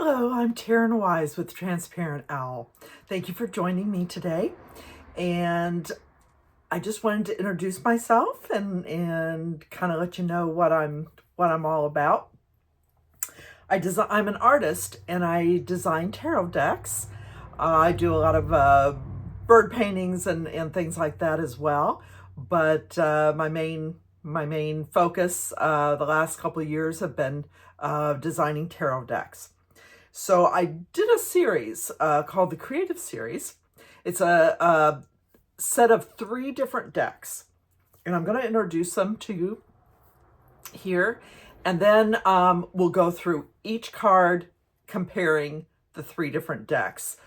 Hello, I'm Taryn Wise with Transparent Owl. Thank you for joining me today. And I just wanted to introduce myself and kind of let you know what I'm all about. I'm an artist and I design tarot decks. I do a lot of bird paintings and things like that as well. But my main focus the last couple of years have been designing tarot decks. So I did a series called the Creative Series. It's a set of 3 different decks, and I'm going to introduce them to you here, and then we'll go through each card comparing the 3 different decks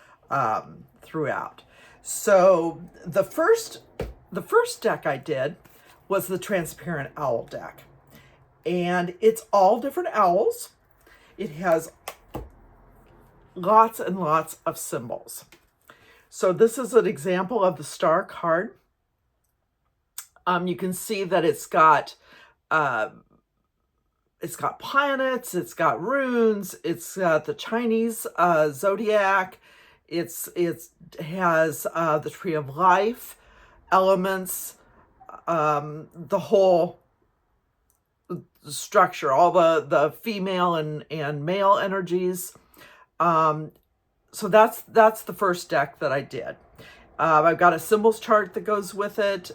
throughout. So the first deck I did was the Transparent Owl deck, and it's all different owls. It has lots and lots of symbols. So this is an example of the star card. You can see that it's got planets, it's got runes, it's got the Chinese zodiac, it has the tree of life, elements, the whole structure, all the female and male energies. So that's the first deck that I did. I've got a symbols chart that goes with it.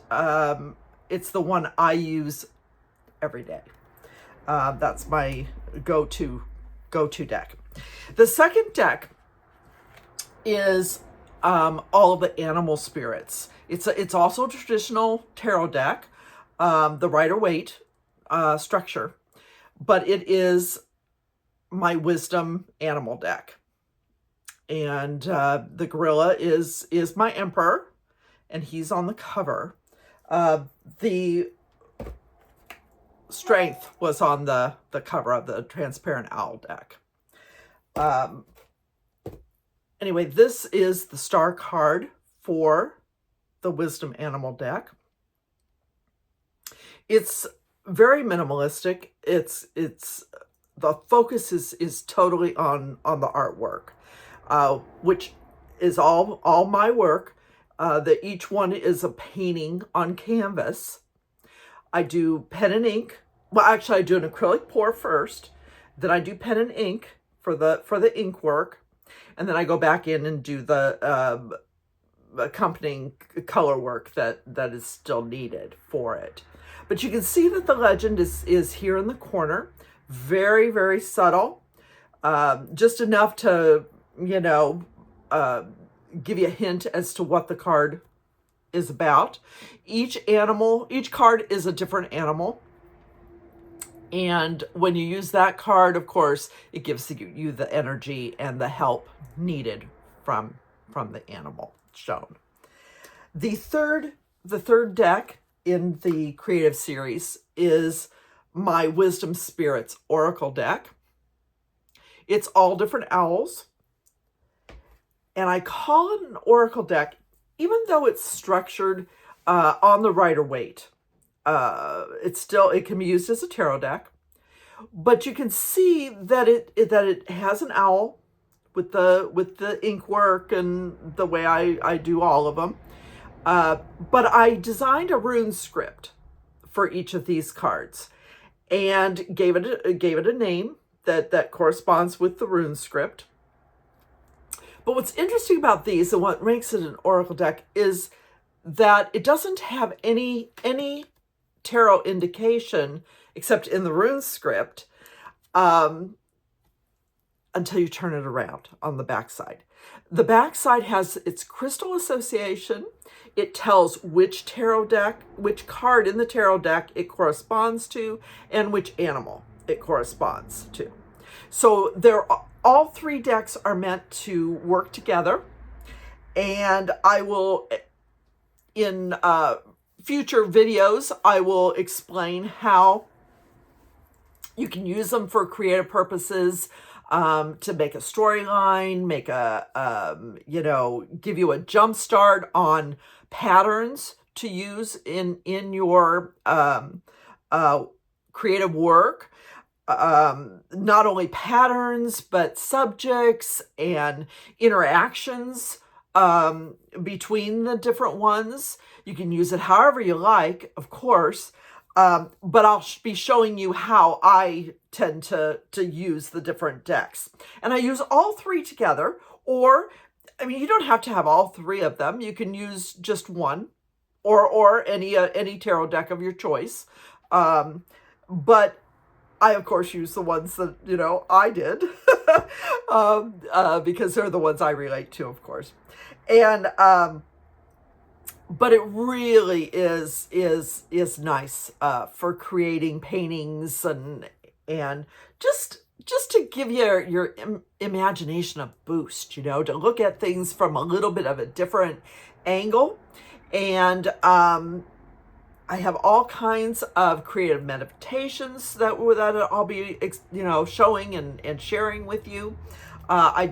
It's the one I use every day. That's my go-to deck. The second deck is all of the animal spirits. It's also a traditional tarot deck, the Rider-Waite structure, but it is my wisdom animal deck. And the gorilla is my emperor, and he's on the cover. The strength was on the cover of the Transparent Owl deck. Anyway, this is the star card for the wisdom animal deck. It's very minimalistic. It's the focus is totally on the artwork, which is all my work. That each one is a painting on canvas. I do pen and ink. Well, actually, I do an acrylic pour first. Then I do pen and ink for the ink work, and then I go back in and do the accompanying color work that is still needed for it. But you can see that the legend is here in the corner. Very, very subtle. Just enough to, give you a hint as to what the card is about. Each card is a different animal. And when you use that card, of course, it gives you the energy and the help needed from the animal shown. The third deck in the Creative Series is my Wisdom Spirits Oracle deck. It's all different owls. And I call it an Oracle deck, even though it's structured on the Rider-Waite. It can be used as a tarot deck. But you can see that it has an owl with the ink work and the way I do all of them. But I designed a rune script for each of these cards and gave it a name that corresponds with the rune script. But what's interesting about these and what makes it an oracle deck is that it doesn't have any tarot indication except in the rune script until you turn it around on the backside. The backside has its crystal association. It tells which card in the tarot deck it corresponds to, and which animal it corresponds to. So all 3 decks are meant to work together, and I will, in future videos, I will explain how you can use them for creative purposes, to make a storyline, give you a jump start on patterns to use in your creative work. not only patterns, but subjects and interactions between the different ones. You can use it however you like, of course, but I'll be showing you how I tend to use the different decks. And I use all three together, or, I mean, you don't have to have all three of them. You can use just one, or any tarot deck of your choice. But I, of course, use the ones that, I did, because they're the ones I relate to, of course. And, but it really is nice, for creating paintings and just to give your imagination a boost, to look at things from a little bit of a different angle. And, I have all kinds of creative meditations that I'll be, showing and sharing with you. I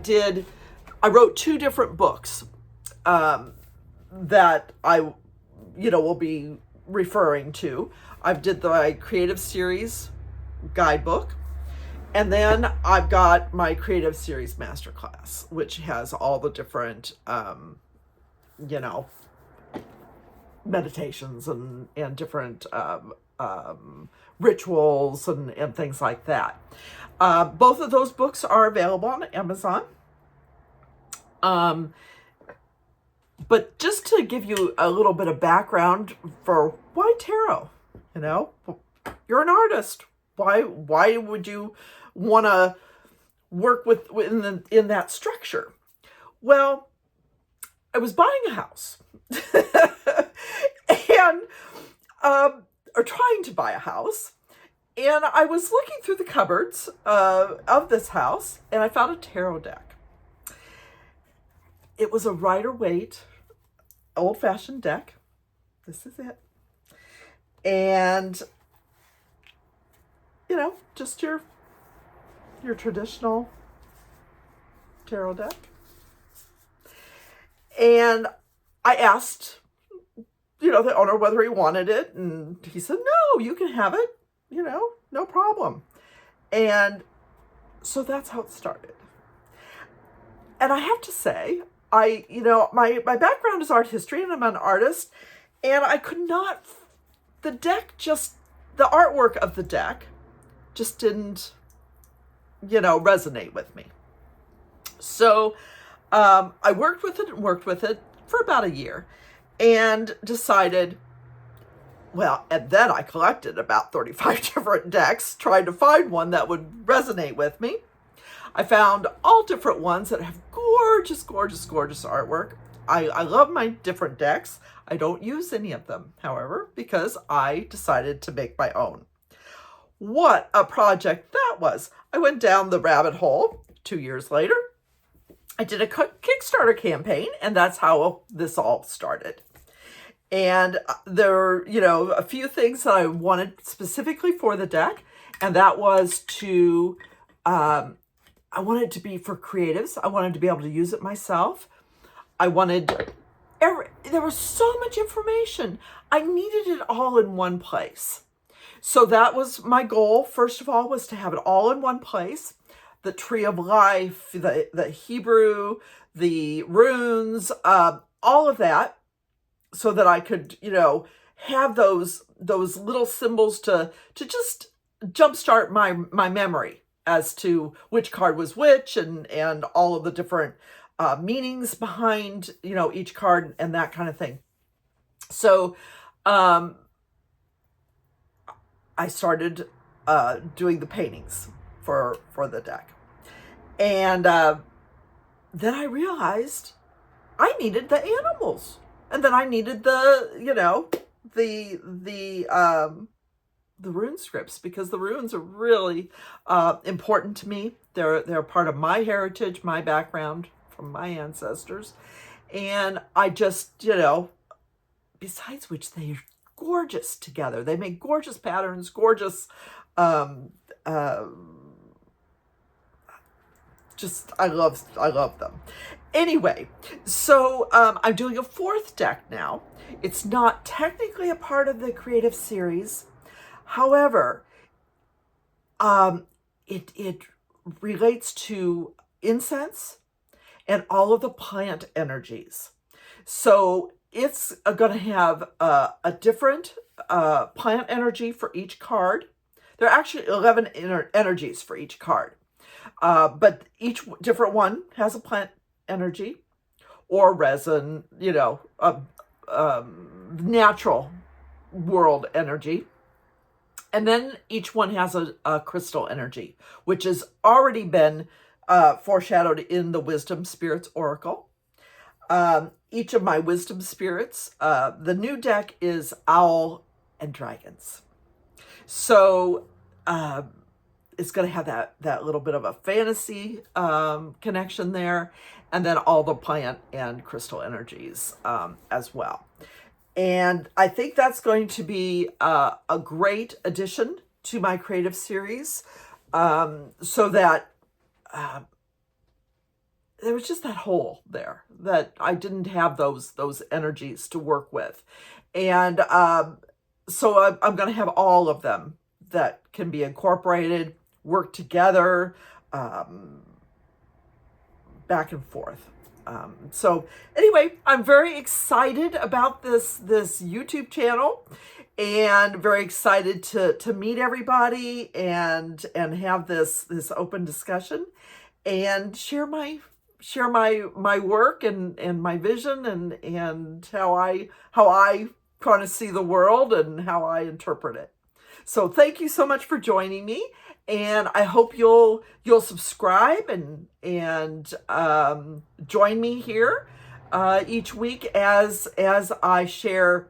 wrote 2 different books that I, will be referring to. I did the Creative Series guidebook, and then I've got my Creative Series Masterclass, which has all the different, meditations and different rituals and things like that. Both of those books are available on Amazon. But just to give you a little bit of background for why tarot, you're an artist. Why would you want to work in that structure? Well, I was buying a house. And or trying to buy a house, and I was looking through the cupboards of this house, and I found a tarot deck. It was a Rider-Waite old-fashioned deck. This is it. And just your traditional tarot deck. And I asked the owner whether he wanted it, and he said, no, you can have it, no problem. And so that's how it started. And I have to say, my background is art history, and I'm an artist, and I could not, the artwork of the deck just didn't, resonate with me. So I worked with it for about a year, and decided, and then I collected about 35 different decks, trying to find one that would resonate with me. I found all different ones that have gorgeous, gorgeous, gorgeous artwork. I love my different decks. I don't use any of them, however, because I decided to make my own. What a project that was. I went down the rabbit hole. 2 years later, I did a Kickstarter campaign, and that's how this all started. And there were, a few things that I wanted specifically for the deck, and that was to, I wanted it to be for creatives. I wanted to be able to use it myself. There was so much information. I needed it all in one place. So that was my goal. First of all, was to have it all in one place. The Tree of Life, the Hebrew, the runes, all of that, so that I could, have those little symbols to just jumpstart my memory as to which card was which, and all of the different meanings behind, each card and that kind of thing. So I started doing the paintings for the deck. And then I realized I needed the animals, and then I needed the rune scripts, because the runes are really important to me. They're part of my heritage, my background from my ancestors, and I just besides which they're gorgeous together. They make gorgeous patterns, gorgeous. I love them. Anyway, so I'm doing a 4th deck now. It's not technically a part of the Creative Series. However, it relates to incense and all of the plant energies. So it's going to have a different plant energy for each card. There are actually 11 energies for each card, but each different one has a plant energy or resin, natural world energy. And then each one has a crystal energy, which has already been foreshadowed in the Wisdom Spirits Oracle. Each of my wisdom spirits, the new deck is Owl and Dragons. So it's going to have that little bit of a fantasy connection there, and then all the plant and crystal energies as well. And I think that's going to be a great addition to my creative series, so that there was just that hole there that I didn't have those energies to work with. And so I'm going to have all of them that can be incorporated, work together, back and forth. So anyway, I'm very excited about this YouTube channel, and very excited to meet everybody and have this open discussion and share my work and my vision and how I kind of see the world and how I interpret it. So thank you so much for joining me, and I hope you'll subscribe and join me here each week as I share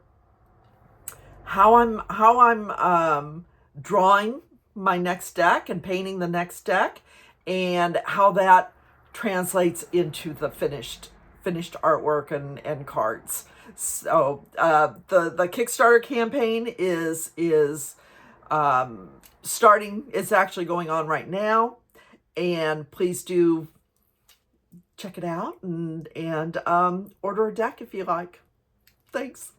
how I'm drawing my next deck and painting the next deck, and how that translates into the finished artwork and cards. So the Kickstarter campaign is starting. It's actually going on right now, and please do check it out and order a deck if you like. Thanks.